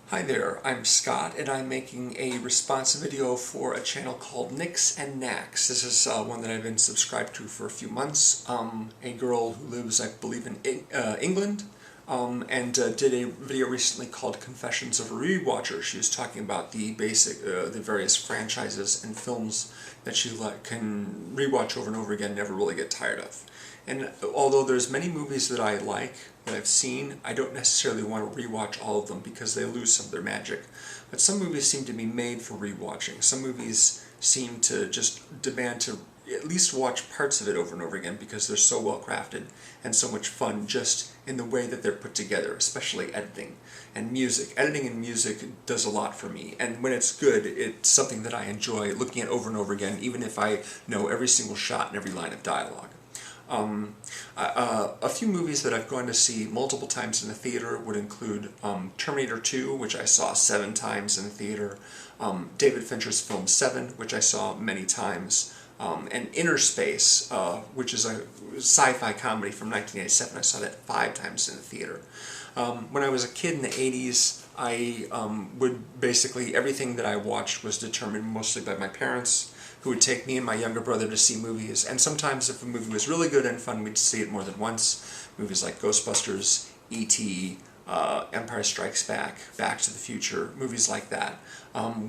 Hi there, I'm Scott and I'm making a response video for a channel called Nics&Nacs. This is one that I've been subscribed to for a few months. A girl who lives, I believe, in England and did a video recently called Confessions of a Rewatcher. She was talking about the various franchises and films that she can rewatch over and over again, never really get tired of. And although there's many movies that I like, that I've seen, I don't necessarily want to rewatch all of them because they lose some of their magic. But some movies seem to be made for rewatching. Some movies seem to just demand to at least watch parts of it over and over again because they're so well crafted and so much fun just in the way that they're put together, especially editing and music. Editing and music does a lot for me, and when it's good, it's something that I enjoy looking at over and over again, even if I know every single shot and every line of dialogue. A few movies that I've gone to see multiple times in the theater would include Terminator 2, which I saw 7 times in the theater, David Fincher's film 7, which I saw many times, and Inner Space, which is a sci-fi comedy from 1987. I saw that 5 times in the theater. When I was a kid in the 80s, I would basically, everything that I watched was determined mostly by my parents, who would take me and my younger brother to see movies. And sometimes if a movie was really good and fun, we'd see it more than once. Movies like Ghostbusters, E.T., Empire Strikes Back, Back to the Future, movies like that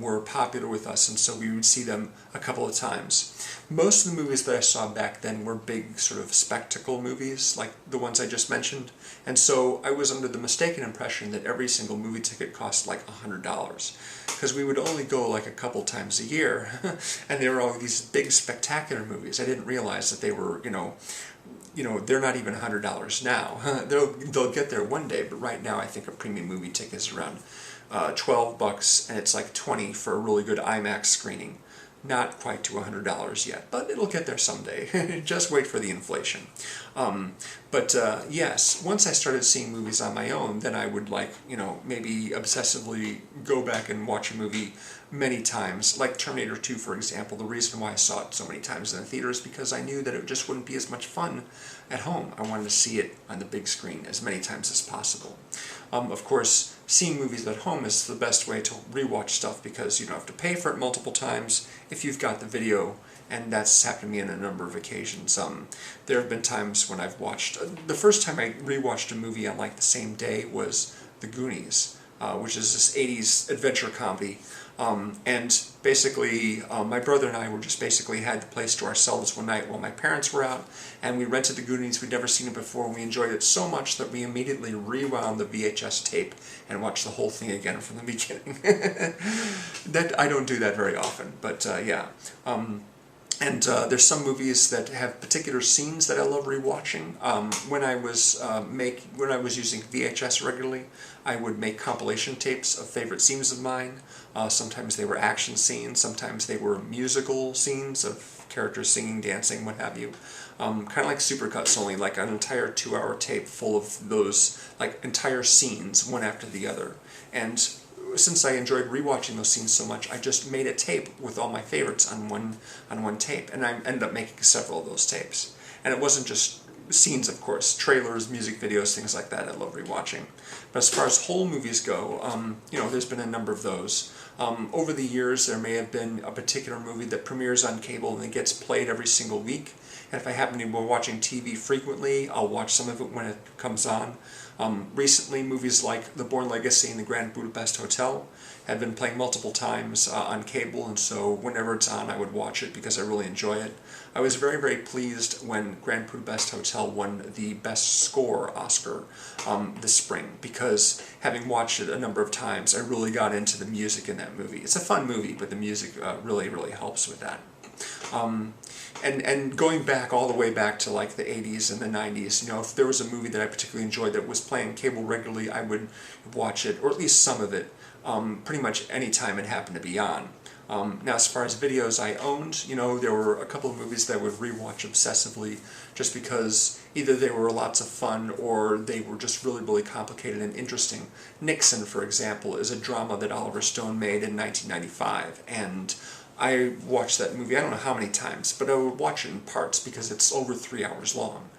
were popular with us, and so we would see them a couple of times. Most of the movies that I saw back then were big sort of spectacle movies, like the ones I just mentioned, and so I was under the mistaken impression that every single movie ticket cost like $100, because we would only go like a couple times a year, and they were all these big spectacular movies. I didn't realize that they were, they're not even $100 now. They'll get there one day, but right now I think a premium movie ticket is around $12, and it's like $20 for a really good IMAX screening. Not quite to $100 yet, but it'll get there someday. Just wait for the inflation. Yes, once I started seeing movies on my own, then I would maybe obsessively go back and watch a movie many times, like Terminator 2, for example. The reason why I saw it so many times in the theater is because I knew that it just wouldn't be as much fun at home. I wanted to see it on the big screen as many times as possible. Of course, seeing movies at home is the best way to rewatch stuff because you don't have to pay for it multiple times if you've got the video, and that's happened to me on a number of occasions. There have been times when I've watched, the first time I rewatched a movie on like the same day was The Goonies, which is this 80s adventure comedy. And basically, my brother and I were just basically had the place to ourselves one night while my parents were out, and we rented The Goonies. We'd never seen it before, and we enjoyed it so much that we immediately rewound the VHS tape and watched the whole thing again from the beginning. I don't do that very often, but yeah. There's some movies that have particular scenes that I love rewatching. When I was using VHS regularly, I would make compilation tapes of favorite scenes of mine. Sometimes they were action scenes, sometimes they were musical scenes of characters singing, dancing, what have you. Kind of like supercuts, only like an entire 2-hour tape full of those like entire scenes, one after the other. And since I enjoyed rewatching those scenes so much, I just made a tape with all my favorites on one tape, and I ended up making several of those tapes. And it wasn't just scenes, of course, trailers, music videos, things like that I love rewatching. But as far as whole movies go, there's been a number of those. Over the years, there may have been a particular movie that premieres on cable and it gets played every single week. And if I happen to be watching TV frequently, I'll watch some of it when it comes on. Recently, movies like The Bourne Legacy and The Grand Budapest Hotel have been playing multiple times on cable, and so whenever it's on, I would watch it because I really enjoy it. I was very, very pleased when Grand Budapest Hotel won the Best Score Oscar this spring, because having watched it a number of times, I really got into the music in that movie. It's a fun movie, but the music really, really helps with that. And going back all the way back to like the 80s and the 90s, if there was a movie that I particularly enjoyed that was playing cable regularly, I would watch it, or at least some of it, pretty much any time it happened to be on. Now, as far as videos I owned, there were a couple of movies that I would rewatch obsessively just because either they were lots of fun or they were just really, really complicated and interesting. Nixon, for example, is a drama that Oliver Stone made in 1995, and I watched that movie, I don't know how many times, but I would watch it in parts because it's over 3 hours long.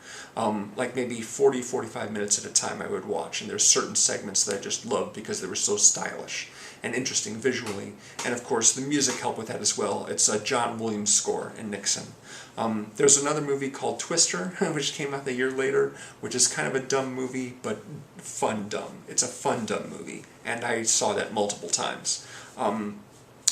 Like maybe 40, 45 minutes at a time I would watch, and there's certain segments that I just loved because they were so stylish and interesting visually, and of course the music helped with that as well. It's a John Williams score in Nixon. There's another movie called Twister, which came out a year later, which is kind of a dumb movie, but fun dumb. It's a fun dumb movie, and I saw that multiple times.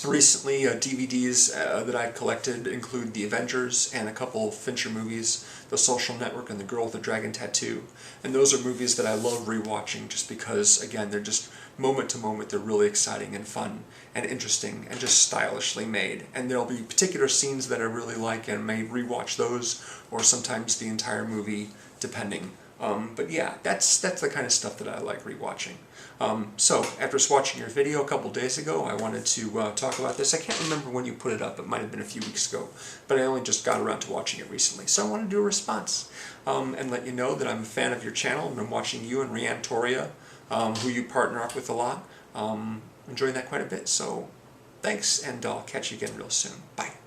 Recently, DVDs that I've collected include The Avengers and a couple Fincher movies, The Social Network and The Girl with the Dragon Tattoo. And those are movies that I love rewatching just because, again, they're just moment to moment, they're really exciting and fun and interesting and just stylishly made. And there'll be particular scenes that I really like and may rewatch those, or sometimes the entire movie, depending. But yeah, that's the kind of stuff that I like rewatching. So, after watching your video a couple days ago, I wanted to talk about this. I can't remember when you put it up, it might have been a few weeks ago, but I only just got around to watching it recently. So I want to do a response and let you know that I'm a fan of your channel. I've been watching you and Rianne Toria, who you partner up with a lot. Enjoying that quite a bit, so thanks, and I'll catch you again real soon. Bye.